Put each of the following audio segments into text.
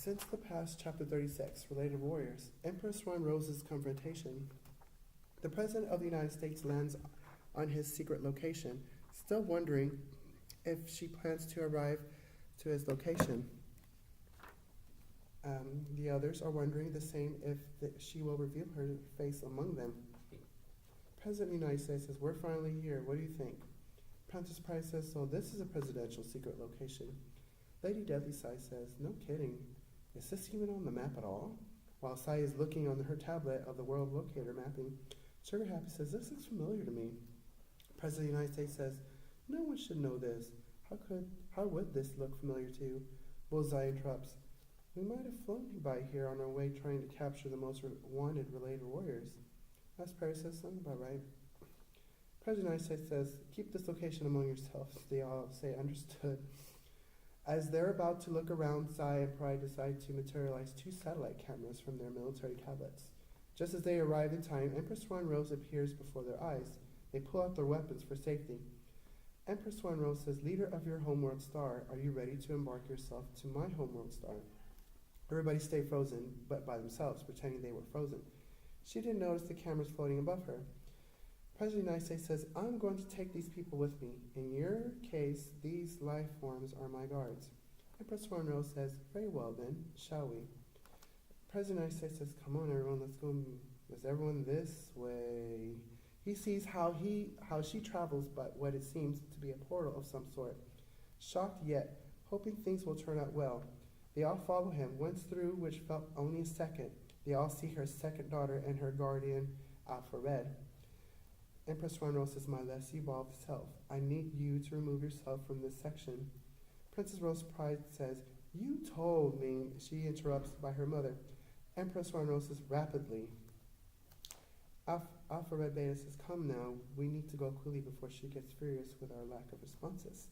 Since the past, Chapter 36, Related Warriors, Empress Ron Rose's confrontation. The President of the United States lands on his secret location, still wondering if she plans to arrive to his location. The others are wondering the same if she will reveal her face among them. President of the United States says, "We're finally here. What do you think?" Princess Price says, "So this is a presidential secret location." Lady Deadly Sai says, "No kidding. Is this even on the map at all?" While Sai is looking on her tablet of the world locator mapping, Sugar Happy says, "This looks familiar to me." President of the United States says, "No one should know this. How would this look familiar to you?" Bullseye interrupts, "We might have flown by here on our way trying to capture the most wanted related warriors." As Perry says, "Something about right." President of the United States says, "Keep this location among yourselves." They all say, "Understood." As they're about to look around, Sai and Pride decide to materialize 2 satellite cameras from their military tablets. Just as they arrive in time, Empress Swan Rose appears before their eyes. They pull out their weapons for safety. Empress Swan Rose says, "Leader of your homeworld star, are you ready to embark yourself to my homeworld star?" Everybody stay frozen, but by themselves, pretending they were frozen. She didn't notice the cameras floating above her. President of the United States says, "I'm going to take these people with me. In your case, these life forms are my guards." Empress Swan Rose says, "Very well then, shall we?" President of the United States says, "Come on everyone, let's go. Is everyone this way?" He sees how she travels, but what it seems to be a portal of some sort. Shocked yet, hoping things will turn out well, they all follow him. Once through, which felt only a second, they all see her second daughter and her guardian, Alpha Red. Empress Swan Rose says, "My less evolved self, I need you to remove yourself from this section." Princess Rose Pride says, "You told me." She interrupts by her mother. Empress Swan Rose says, "Rapidly." Alpha Red Beta says, "Come now, we need to go quickly before she gets furious with our lack of responses."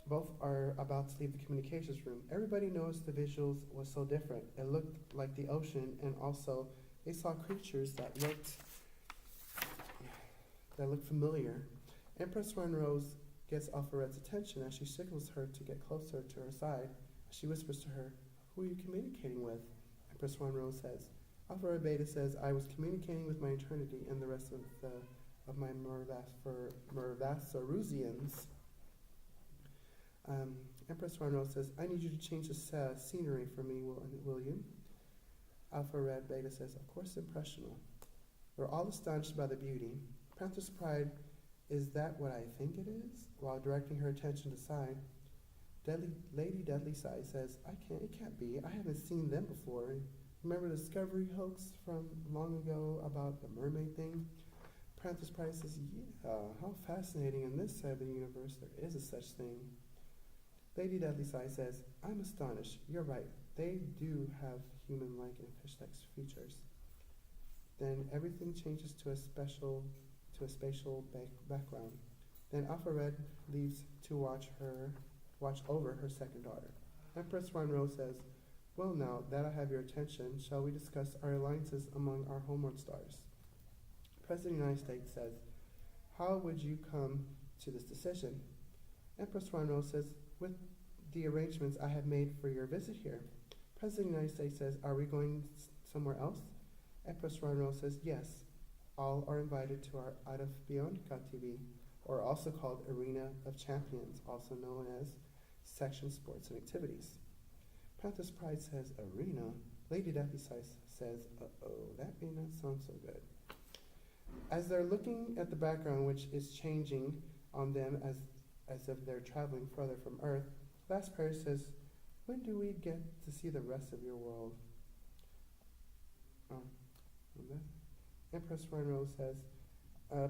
Both are about to leave the communications room. Everybody noticed the visuals was so different. It looked like the ocean, and also they saw creatures that looked familiar. Empress Swan Rose gets Alpha Red's attention as she signals her to get closer to her side. She whispers to her, "Who are you communicating with?" Empress Swan Rose says. Alpha Red Beta says, "I was communicating with my eternity and the rest of my Mervasarusians." Empress Swan Rose says, "I need you to change the scenery for me, will you?" Alpha Red Beta says, "Of course, impressionable." We're all astonished by the beauty. Princess Pride, "Is that what I think it is?" While directing her attention to Sai. Lady Deadly Sai says, It can't be. I haven't seen them before. Remember the Discovery hoax from long ago about the mermaid thing?" Princess Pride says, "Yeah, how fascinating. In this side of the universe, there is a such thing." Lady Deadly Sai says, "I'm astonished. You're right. They do have human-like and fish-like features." Then everything changes to a spatial background. Then Alpha Red leaves to watch over her second daughter. Empress Swan Rose says, "Well, now that I have your attention, shall we discuss our alliances among our homeworld stars?" President of the United States says, "How would you come to this decision?" Empress Swan Rose says, "With the arrangements I have made for your visit here." President of the United States says, "Are we going somewhere else?" Empress Swan Rose says, "Yes. All are invited to our Out of Bionica TV, or also called Arena of Champions, also known as Section Sports and Activities." Princess Pride says, "Arena?" Lady Deathly says, "Uh-oh, that may not sound so good." As they're looking at the background, which is changing on them as if they're traveling further from Earth, Last Pair says, "When do we get to see the rest of your world?" Empress Swan Rose says,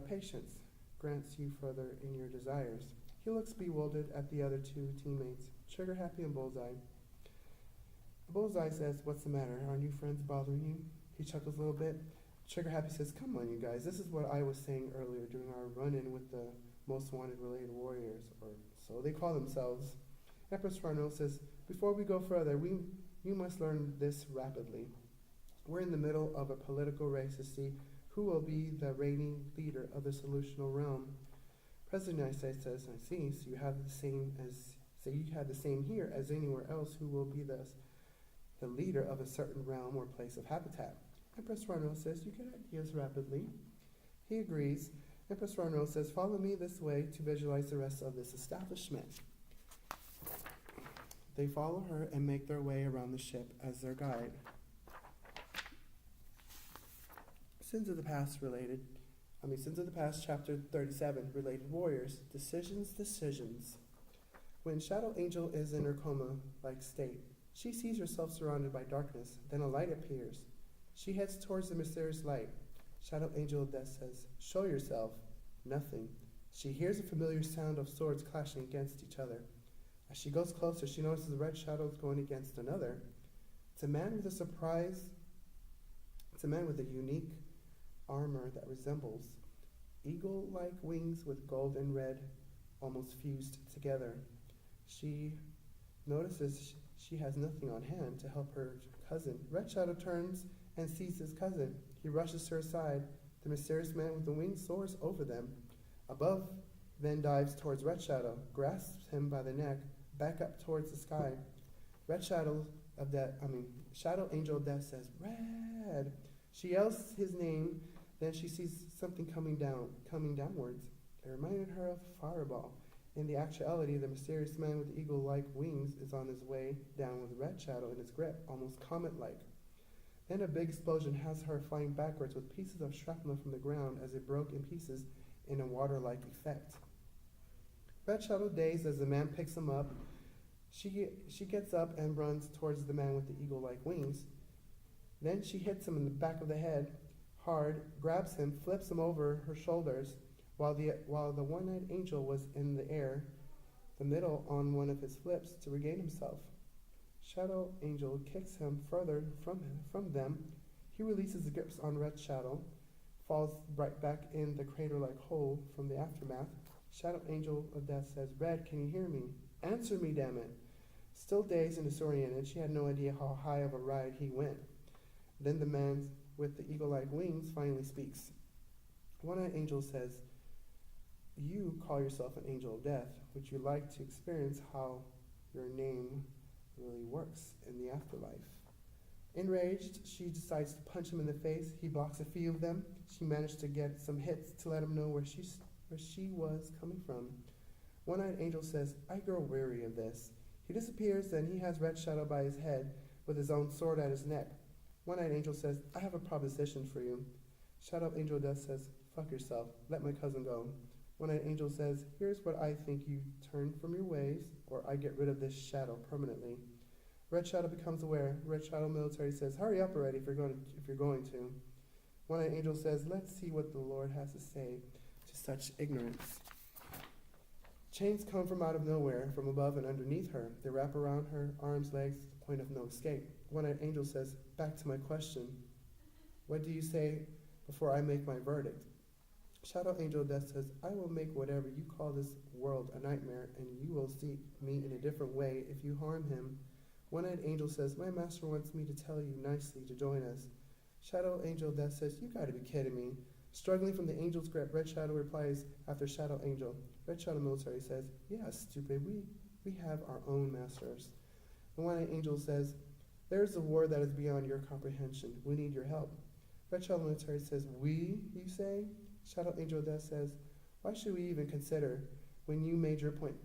"Patience grants you further in your desires." He looks bewildered at the other 2 teammates, Sugar Happy and Bullseye. Bullseye says, "What's the matter? Are new friends bothering you?" He chuckles a little bit. Sugar Happy says, "Come on, you guys. This is what I was saying earlier during our run-in with the most wanted related warriors, or so they call themselves." Empress Swan Rose says, "Before we go further, you must learn this rapidly. We're in the middle of a political race to see who will be the reigning leader of the solutional realm." President of the United States says, "I see, so you have the same here as anywhere else. Who will be the leader of a certain realm or place of habitat. Empress Rano says, you get ideas rapidly. He agrees. Empress Rano says, follow me this way to visualize the rest of this establishment. They follow her and make their way around the ship as their guide. Sins of the Past, chapter 37, related warriors. Decisions. When Shadow Angel is in her coma-like state, she sees herself surrounded by darkness. Then a light appears. She heads towards the mysterious light. Shadow Angel of Death says, show yourself. Nothing. She hears a familiar sound of swords clashing against each other. As she goes closer, she notices the red shadows going against another. It's a man with a unique armor that resembles eagle-like wings with gold and red almost fused together. She notices she has nothing on hand to help her cousin. Red Shadow turns and sees his cousin. He rushes to her side. The mysterious man with the wings soars over them. Above, then dives towards Red Shadow, grasps him by the neck, back up towards the sky. Shadow Angel of Death says, Red! She yells his name, then she sees something coming downwards. It reminded her of a fireball. In the actuality, the mysterious man with the eagle-like wings is on his way down with Red Shadow in his grip, almost comet-like. Then a big explosion has her flying backwards with pieces of shrapnel from the ground as it broke in pieces in a water-like effect. Red Shadow dazed as the man picks him up. She gets up and runs towards the man with the eagle-like wings. Then she hits him in the back of the head hard, grabs him, flips him over her shoulders, while the one-eyed angel was in the air, the middle on one of his flips to regain himself. Shadow Angel kicks him further from them. He releases the grips on Red Shadow, falls right back in the crater-like hole from the aftermath. Shadow Angel of Death says, Red, can you hear me? Answer me, damn it. Still dazed and disoriented, she had no idea how high of a ride he went. Then the man with the eagle-like wings finally speaks. One-eyed Angel says, you call yourself an angel of death. Would you like to experience how your name really works in the afterlife? Enraged, she decides to punch him in the face. He blocks a few of them. She managed to get some hits to let him know where she was coming from. One-eyed Angel says, I grow weary of this. He disappears, and he has Red Shadow by his head with his own sword at his neck. One-eyed Angel says, I have a proposition for you. Shadow Angel Death says, fuck yourself. Let my cousin go. One-eyed Angel says, here's what I think: you turn from your ways, or I get rid of this shadow permanently. Red Shadow becomes aware. Red Shadow Military says, hurry up already if you're going to. One-eyed Angel says, let's see what the Lord has to say to such ignorance. Chains come from out of nowhere, from above and underneath her. They wrap around her arms, legs, to the point of no escape. One-eyed Angel says, back to my question. What do you say before I make my verdict? Shadow Angel Death says, I will make whatever you call this world a nightmare, and you will see me in a different way if you harm him. One-eyed Angel says, my master wants me to tell you nicely to join us. Shadow Angel Death says, you gotta be kidding me. Struggling from the angel's grip, Red Shadow replies after Shadow Angel. Red Shadow Military says, yeah, stupid, we have our own masters. The One-eyed Angel says, there's a war that is beyond your comprehension. We need your help. Red Shadow Military says, we, you say? Shadow Angel Death says, why should we even consider when you made your point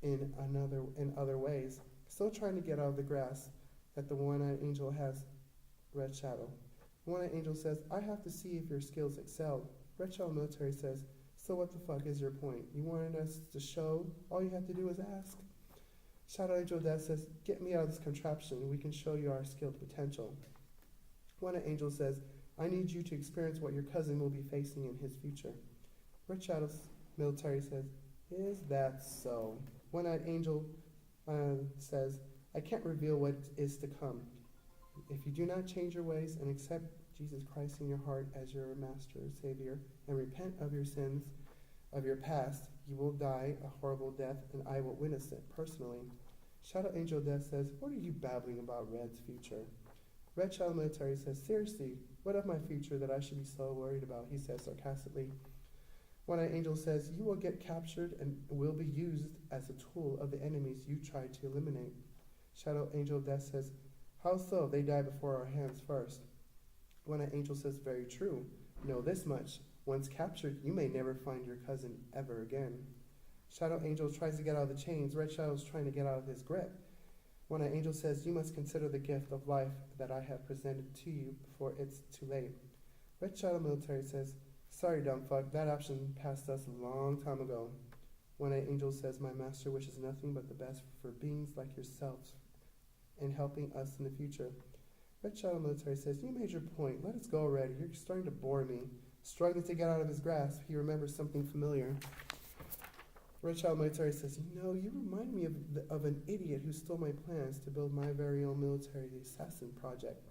in other ways? Still trying to get out of the grasp that the One-eyed Angel has. Red Shadow. One-eyed Angel says, I have to see if your skills excelled. Red Shadow Military says, so what the fuck is your point? You wanted us to show? All you have to do is ask. Shadow Angel Death says, get me out of this contraption. We can show you our skilled potential. One-eyed Angel says, I need you to experience what your cousin will be facing in his future. Red Shadow Military says, is that so? One-eyed Angel says, I can't reveal what is to come. If you do not change your ways and accept Jesus Christ in your heart as your master, savior, and repent of your sins of your past, you will die a horrible death, and I will witness it personally. Shadow Angel Death says, what are you babbling about Red's future? Red Shadow Military says, seriously, what of my future that I should be so worried about? He says sarcastically. One-eyed Angel says, you will get captured and will be used as a tool of the enemies you try to eliminate. Shadow Angel Death says, How so? They die before our hands first. One-Eyed Angel says, very true. Know this much. Once captured, you may never find your cousin ever again. Shadow Angel tries to get out of the chains. Red Shadow's trying to get out of his grip. One-Eyed Angel says, you must consider the gift of life that I have presented to you before it's too late. Red Shadow Military says, sorry, dumb fuck, that option passed us a long time ago. One-Eyed Angel says, my master wishes nothing but the best for beings like yourselves and helping us in the future. Red Shadow Military says, you made your point. Let us go already. You're starting to bore me. Struggling to get out of his grasp, he remembers something familiar. Red Shadow Military says, you know, you remind me of an idiot who stole my plans to build my very own military assassin project.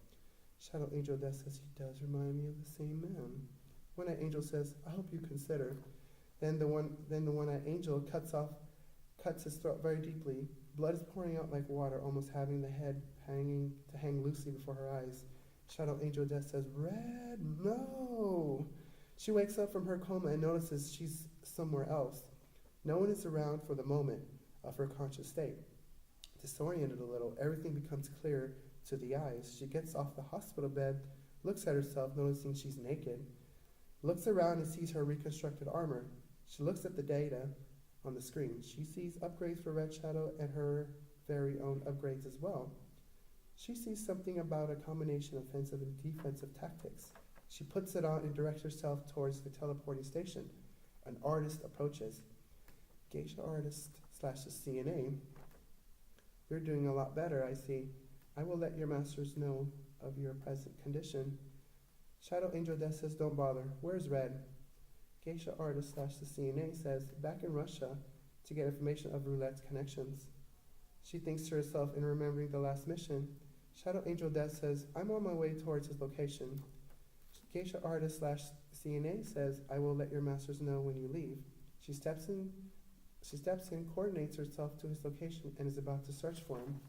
Shadow Angel Death says, he does remind me of the same man. One-Eyed Angel says, I hope you consider. Then the one-eyed angel cuts his throat very deeply. Blood is pouring out like water, almost having the head hang loosely before her eyes. Shadow Angel Death says, Red, no! She wakes up from her coma and notices she's somewhere else. No one is around for the moment of her conscious state. Disoriented a little, everything becomes clear to the eyes. She gets off the hospital bed, looks at herself, noticing she's naked, looks around and sees her reconstructed armor. She looks at the data on the screen. She sees upgrades for Red Shadow and her very own upgrades as well. She sees something about a combination of offensive and defensive tactics. She puts it on and directs herself towards the teleporting station. An artist approaches. Geisha artist / the CNA. You're doing a lot better, I see. I will let your masters know of your present condition. Shadow Angel Death says, don't bother. Where's Red? Geisha artist / the CNA says, back in Russia to get information of Roulette's connections. She thinks to herself in remembering the last mission. Shadow Angel Death says, I'm on my way towards his location. Geisha artist / CNA says, I will let your masters know when you leave. She steps in, coordinates herself to his location, and is about to search for him.